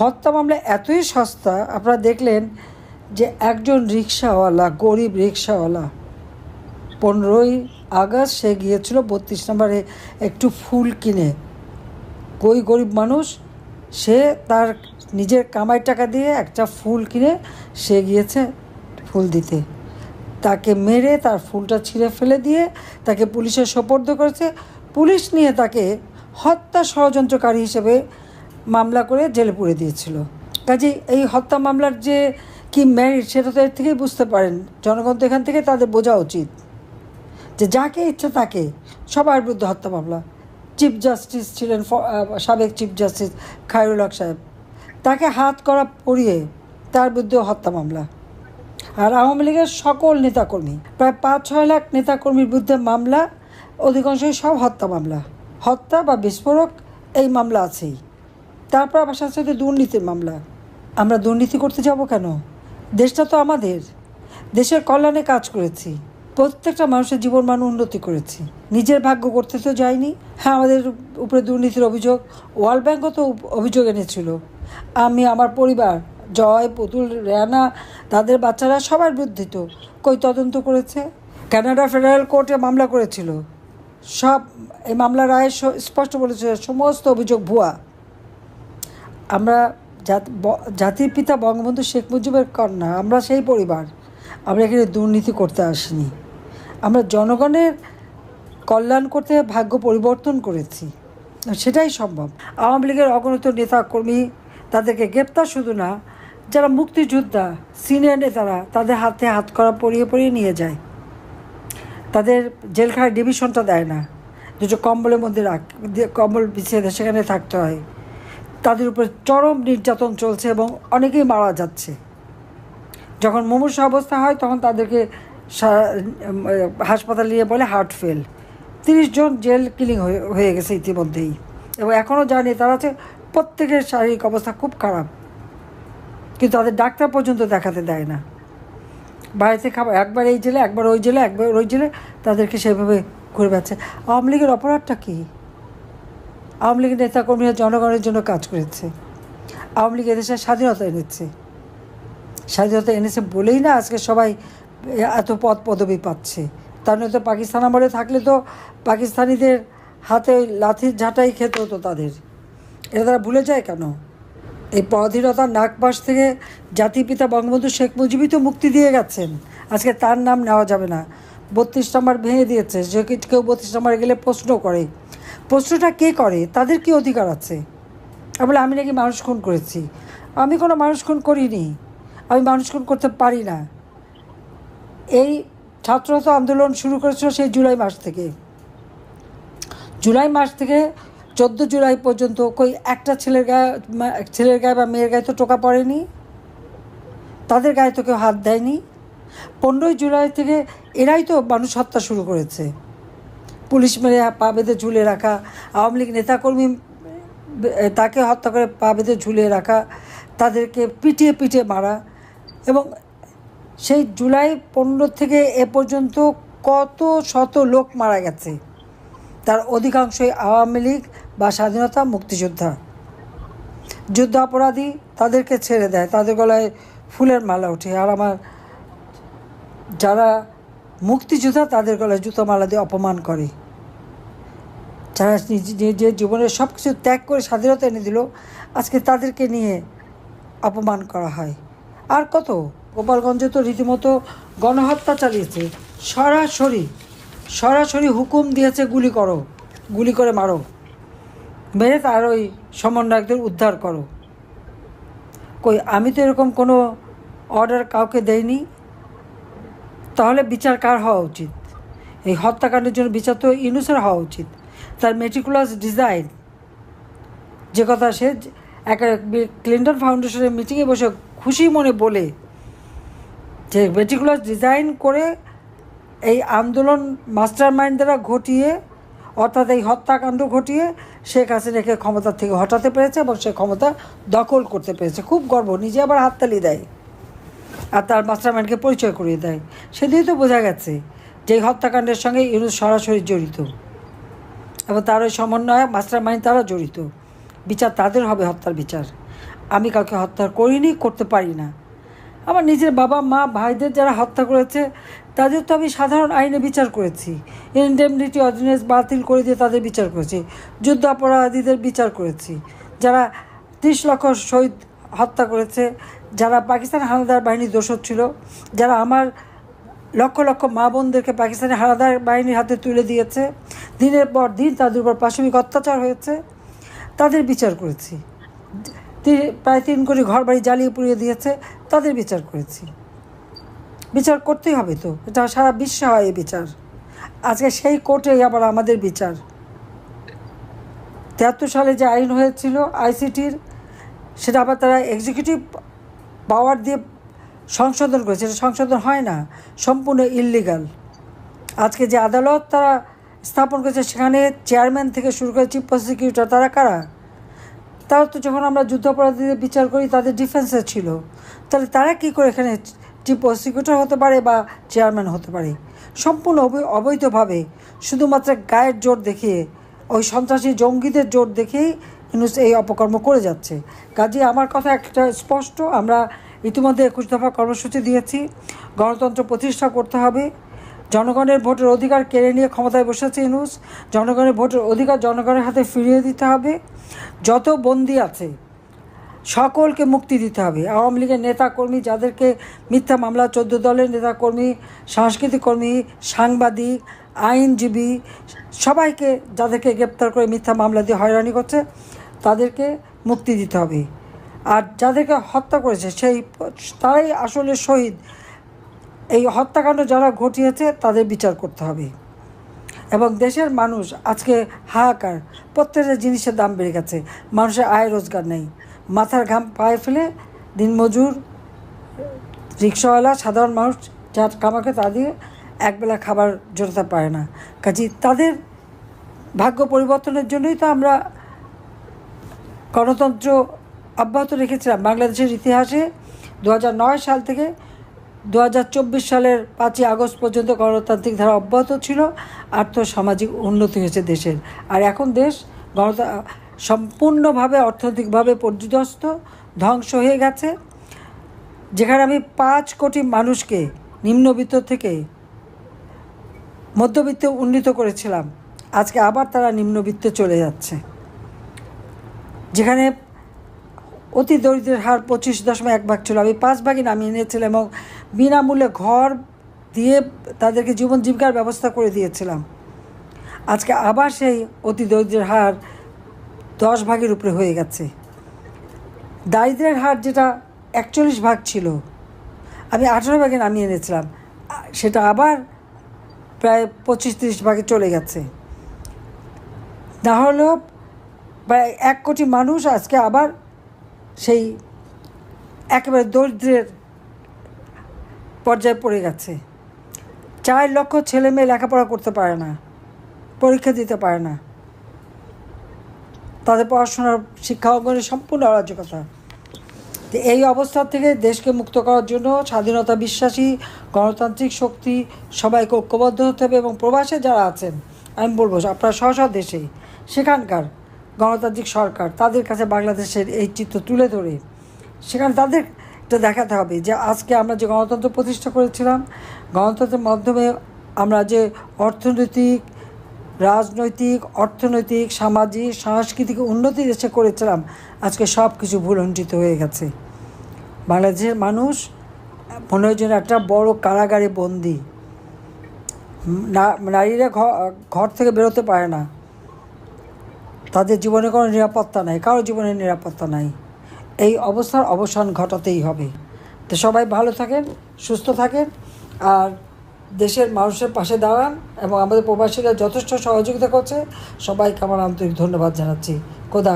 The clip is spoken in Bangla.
হত্যা মামলা এতই সস্তা, আপনারা দেখলেন যে একজন রিক্সাওয়ালা, গরিব রিক্সাওয়ালা, 15ই আগস্ট সে গিয়েছিল 32 নম্বরে একটু ফুল কিনে। ওই গরিব মানুষ, সে তার নিজের কামাই টাকা দিয়ে একটা ফুল কিনে সে গিয়েছে ফুল দিতে। তাকে মেরে তার ফুলটা ছিঁড়ে ফেলে দিয়ে তাকে পুলিশের সোপর্দ করেছে। পুলিশ নিয়ে তাকে হত্যা ষড়যন্ত্রকারী হিসেবে মামলা করে জেলে পুরে দিয়েছিল। কাজেই এই হত্যা মামলার যে কি মেরিট, সেটা তো এর থেকেই বুঝতে পারেন। জনগণ তো এখান থেকে তাদের বোঝা উচিত যে যাকে ইচ্ছা তাকে, সবার বিরুদ্ধে হত্যা মামলা। চিফ জাস্টিস ছিলেন সাবেক চিফ জাস্টিস খায়রুল হক সাহেব, তাকে হাত করা পরিয়ে তার বিরুদ্ধে হত্যা মামলা। আর আওয়ামী লীগের সকল নেতাকর্মী, প্রায় 5-6 লাখ নেতাকর্মীর বিরুদ্ধে মামলা, অধিকাংশই সব হত্যা মামলা। হত্যা বা বিস্ফোরক এই মামলা আছেই। তারপর আবার সাথে সাথে দুর্নীতির মামলা। আমরা দুর্নীতি করতে যাব কেন? দেশটা তো আমাদের। দেশের কল্যাণে কাজ করেছি, প্রত্যেকটা মানুষের জীবনমান উন্নতি করেছি, নিজের ভাগ্য করতে তো যাইনি। হ্যাঁ, আমাদের উপরে দুর্নীতির অভিযোগ, ওয়ার্ল্ড ব্যাংকও তো অভিযোগ এনেছিল। আমি, আমার পরিবার, জয়, পুতুল, রেহানা, তাদের বাচ্চারা সবার বিরুদ্ধে তো কই তদন্ত করেছে। কানাডা ফেডারেল কোর্টে মামলা করেছিল, সব এই মামলার রায়ে স্পষ্ট বলেছে সমস্ত অভিযোগ ভুয়া। আমরা জাতির পিতা বঙ্গবন্ধু শেখ মুজিবের কন্যা, আমরা সেই পরিবার। আমরা এখানে দুর্নীতি করতে আসিনি, আমরা জনগণের কল্যাণ করতে ভাগ্য পরিবর্তন করেছি, সেটাই সম্ভব। আওয়ামী লীগের অগণিত নেতাকর্মী, তাদেরকে গ্রেপ্তার শুধু না, যারা মুক্তিযোদ্ধা সিনিয়র নেতারা, তাদের হাতে হাত করা পরিয়ে নিয়ে যায়। তাদের জেলখানায় ডিভিশনটা দেয় না, দুটো কম্বলের মধ্যে কম্বল বিছিয়ে দেয়, সেখানে থাকতে হয়। তাদের উপর চরম নির্যাতন চলছে এবং অনেকেই মারা যাচ্ছে। যখন মুমূর্ষু অবস্থা হয় তখন তাদেরকে হাসপাতালে নিয়ে বলে হার্ট ফেল। 30 জন জেল কিলিং হয়ে গেছে ইতিমধ্যেই, এবং এখনও জানি তারা আছে, প্রত্যেকের শারীরিক অবস্থা খুব খারাপ, কিন্তু তাদের ডাক্তার পর্যন্ত দেখাতে দেয় না। বাড়িতে খাবার, একবার এই জেলে, একবার ওই জেলে, একবার ওই জেলে, তাদেরকে সেভাবে ঘুরে বেড়াচ্ছে। আওয়ামী লীগের অপরাধটা কী? আওয়ামী লীগের নেতাকর্মীরা জনগণের জন্য কাজ করেছে। আওয়ামী লীগ এদেশের স্বাধীনতা এনেছে। স্বাধীনতা এনেছে বলেই না আজকে সবাই এত পদ পদবি পাচ্ছে। তার নয়তো পাকিস্তান আমলে থাকলে তো পাকিস্তানিদের হাতে লাঠির ঝাঁটাই খেতে হতো তাদের। এটা তারা ভুলে যায় কেন? এই পরাধীনতার নাগপাশ থেকে জাতিপিতা বঙ্গবন্ধু শেখ মুজিবই তো মুক্তি দিয়ে গেছেন। আজকে তার নাম নেওয়া যাবে না। 32 নম্বর ভেঙে দিয়েছে। যে কেউ 32 নম্বরে গেলে প্রশ্ন করে, প্রশ্নটা কে করে? তাদের কি অধিকার আছে? বলে আমি নাকি মানুষ খুন করেছি। আমি কোনো মানুষ খুন করিনি, আমি মানুষ খুন করতে পারি না। এই ছাত্রতা আন্দোলন শুরু করেছিল সেই জুলাই মাস থেকে। জুলাই মাস থেকে 14 জুলাই পর্যন্ত কই একটা ছেলের গায়ে বা মেয়ের গায়ে তো টোকা পড়েনি, তাদের গায়ে তো কেউ হাত দেয়নি। 15ই জুলাই থেকে এরাই তো মানুষ হত্যা শুরু করেছে। পুলিশ মেরে পা বেঁধে ঝুলে রাখা, আওয়ামী লীগ নেতাকর্মী তাকে হত্যা করে পা বেঁধে ঝুলিয়ে রাখা, তাদেরকে পিটিয়ে পিটিয়ে মারা। এবং সেই জুলাই 15 থেকে এ পর্যন্ত কত শত লোক মারা গেছে, তার অধিকাংশই আওয়ামী লীগ বা স্বাধীনতা মুক্তিযোদ্ধা। যুদ্ধ অপরাধী তাদেরকে ছেড়ে দেয়, তাদের গলায় ফুলের মালা ওঠে। আর আমার যারা মুক্তিযোদ্ধা তাদের গলায় জুতো মালা দিয়ে অপমান করে। যারা নিজের জীবনের সব কিছু ত্যাগ করে স্বাধীনতা এনে দিল, আজকে তাদেরকে নিয়ে অপমান করা হয়। আর কত, গোপালগঞ্জে তো রীতিমতো গণহত্যা চালিয়েছে। সরাসরি হুকুম দিয়েছে গুলি করে মারো, মেরে তার ওই সমন্বয়কদের উদ্ধার করো। কই, আমি তো এরকম কোনো অর্ডার কাউকে দেইনি। তাহলে বিচার কার হওয়া উচিত? এই হত্যাকাণ্ডের জন্য বিচার তো ইউনূসের হওয়া উচিত। তার মেটিকুলাস ডিজাইন, যে কথা সে একটা ক্লিন্টন ফাউন্ডেশনের মিটিংয়ে বসে খুশি মনে বলে, যে মেটিকুলাস ডিজাইন করে এই আন্দোলন মাস্টার মাইন্ড দ্বারা ঘটিয়ে, অর্থাৎ এই হত্যাকাণ্ড ঘটিয়ে শেখ হাসিনাকে ক্ষমতা থেকে হটাতে পেরেছে এবং সে ক্ষমতা দখল করতে পেরেছে। খুব গর্ব, নিজে আবার হাততালি দেয় আর তার মাস্টার মাইন্ডকে পরিচয় করিয়ে দেয়। সেদিনই তো বোঝা গেছে যে এই হত্যাকাণ্ডের সঙ্গে ইউনূস সরাসরি জড়িত এবং তার ওই সমন্বয়ক মাস্টার মাইন্ড তারা জড়িত। বিচার তাদের হবে, হত্যার বিচার। আমি কাউকে হত্যা করিনি, করতে পারি না। আমার নিজের বাবা মা ভাইদের যারা হত্যা করেছে তাদের তো আমি সাধারণ আইনে বিচার করেছি, ইনডেমনিটি অর্ডিন্যান্স বাতিল করে দিয়ে তাদের বিচার করেছি, যুদ্ধ অপরাধীদের বিচার করেছি, যারা 30 লক্ষ শহীদ হত্যা করেছে, যারা পাকিস্তান হানাদার বাহিনীর দোষর ছিল, যারা আমার লক্ষ লক্ষ মা বোনদেরকে পাকিস্তানি হানাদার বাহিনীর হাতে তুলে দিয়েছে, দিনের পর দিন তাদের উপর পাশবিক অত্যাচার হয়েছে, তাদের বিচার করেছি। প্রায় 3 কোটি ঘর বাড়ি জ্বালিয়ে পুড়িয়ে দিয়েছে, তাদের বিচার করেছি। বিচার করতেই হবে তো, এটা সারা বিশ্বে হয় এই বিচার। আজকে সেই কোর্টেই আবার আমাদের বিচার। 73 সালে যে আইন হয়েছিল আইসিটির, সেটা আবার তারা এক্সিকিউটিভ পাওয়ার দিয়ে সংশোধন করেছে, এটা সংশোধন হয় না, সম্পূর্ণ ইললিগাল। আজকে যে আদালত তারা স্থাপন করেছে সেখানে চেয়ারম্যান থেকে শুরু করে চিফ প্রসিকিউটর, তারা কারা? তারা তো যখন আমরা যুদ্ধাপরাধীদের বিচার করি তাদের ডিফেন্সে ছিল, তাহলে তারা কী করে এখানে চিফ প্রসিকিউটর হতে পারে বা চেয়ারম্যান হতে পারে? সম্পূর্ণ অবৈধভাবে, শুধুমাত্র গায়ের জোর দেখিয়ে, ওই সন্ত্রাসী জঙ্গিদের জোর দেখেই ইউনূস এই অপকর্ম করে যাচ্ছে। কাজে আমার কথা একটা স্পষ্ট, আমরা ইতিমধ্যে 21 দফা কর্মসূচি দিয়েছি। গণতন্ত্র প্রতিষ্ঠা করতে হবে। জনগণের ভোটের অধিকার কেড়ে নিয়ে ক্ষমতায় বসেছে ইউনূস। জনগণের ভোটের অধিকার জনগণের হাতে ফিরিয়ে দিতে হবে। যত বন্দী আছে সকলকে মুক্তি দিতে হবে। আওয়ামী লীগের নেতাকর্মী যাদেরকে মিথ্যা মামলা, 14 দলের নেতাকর্মী, সাংস্কৃতিক কর্মী, সাংবাদিক, আইনজীবী, সবাইকে যাদেরকে গ্রেপ্তার করে মিথ্যা মামলা দিয়ে হয়রানি করছে তাদেরকে মুক্তি দিতে হবে। আর যাদেরকে হত্যা করেছে তারাই আসলে শহীদ। এই হত্যাকাণ্ড যারা ঘটিয়েছে তাদের বিচার করতে হবে। এবং দেশের মানুষ আজকে হাহাকার, প্রত্যেকটা জিনিসের দাম বেড়ে গেছে, মানুষের আয় রোজগার নেই, মাথার ঘাম পায়ে ফেলে দিনমজুর, রিক্সাওয়ালা, সাধারণ মানুষ যা কামাকে তা দিয়ে একবেলা খাবার জোটাতে পারে না। কাজেই তাদের ভাগ্য পরিবর্তনের জন্যই তো আমরা গণতন্ত্র অব্যাহত রেখেছিলাম। বাংলাদেশের ইতিহাসে 2009 সাল থেকে 2024 সালের 5ই আগস্ট পর্যন্ত গণতান্ত্রিক ধারা অব্যাহত ছিল, আর্থসামাজিক উন্নতি হয়েছে দেশের। আর এখন দেশ সম্পূর্ণভাবে অর্থনৈতিকভাবে পর্যুদস্ত, ধ্বংস হয়ে গেছে। যেখানে আমি 5 কোটি মানুষকে নিম্নবিত্ত থেকে মধ্যবিত্তে উন্নীত করেছিলাম, আজকে আবার তারা নিম্নবিত্তে চলে যাচ্ছে। যেখানে অতি দরিদ্রের হার 25.1 ছিল, আমি 5 ভাগে নামিয়ে নিয়েছিলাম এবং বিনামূল্যে ঘর দিয়ে তাদেরকে জীবন জীবিকার ব্যবস্থা করে দিয়েছিলাম। আজকে আবার সেই অতি দরিদ্রের হার 10 ভাগের উপরে হয়ে গেছে। দারিদ্রের হার যেটা 41 ভাগ ছিল, আমি 18 ভাগে নামিয়ে এনেছিলাম, সেটা আবার প্রায় 25-30 ভাগে চলে গেছে। না হলেও প্রায় 1 কোটি মানুষ আজকে আবার সেই একেবারে দরিদ্রের পর্যায়ে পড়ে গেছে। 4 লক্ষ ছেলে মেয়ে লেখাপড়া করতে পারে না, পরীক্ষা দিতে পারে না, তাদের পড়াশোনার শিক্ষা অঙ্গনের সম্পূর্ণ অরাজকতা। তো এই অবস্থা থেকে দেশকে মুক্ত করার জন্য স্বাধীনতা বিশ্বাসী গণতান্ত্রিক শক্তি সবাইকে ঐক্যবদ্ধ হতে হবে। এবং প্রবাসে যারা আছেন, আমি বলবো আপনারা স্ব দেশে সেখানকার গণতান্ত্রিক সরকার তাদের কাছে বাংলাদেশের এই চিত্র তুলে ধরে সেখানে তাদের এটা দেখাতে হবে যে আজকে আমরা যে গণতন্ত্র প্রতিষ্ঠা করেছিলাম, গণতন্ত্রের মাধ্যমে আমরা যে অর্থনৈতিক, রাজনৈতিক, অর্থনৈতিক, সামাজিক, সাংস্কৃতিক উন্নতি দেশে করেছিলাম, আজকে সব কিছু ভুলণ্ঠিত হয়ে গেছে। বাংলাদেশের মানুষ মনে হয় যেন একটা বড় কারাগারে বন্দি। নারীরা ঘর থেকে বেরোতে পারে না, তাদের জীবনে কোনো নিরাপত্তা নাই, কারো জীবনের নিরাপত্তা নাই। এই অবস্থার অবসান ঘটাতেই হবে। তো সবাই ভালো থাকেন, সুস্থ থাকেন, আর দেশের মানুষের পাশে দাঁড়ান। এবং আমাদের প্রবাসীরা যথেষ্ট সহযোগিতা করছে, সবাইকে আমার আন্তরিক ধন্যবাদ জানাচ্ছি। খোদা।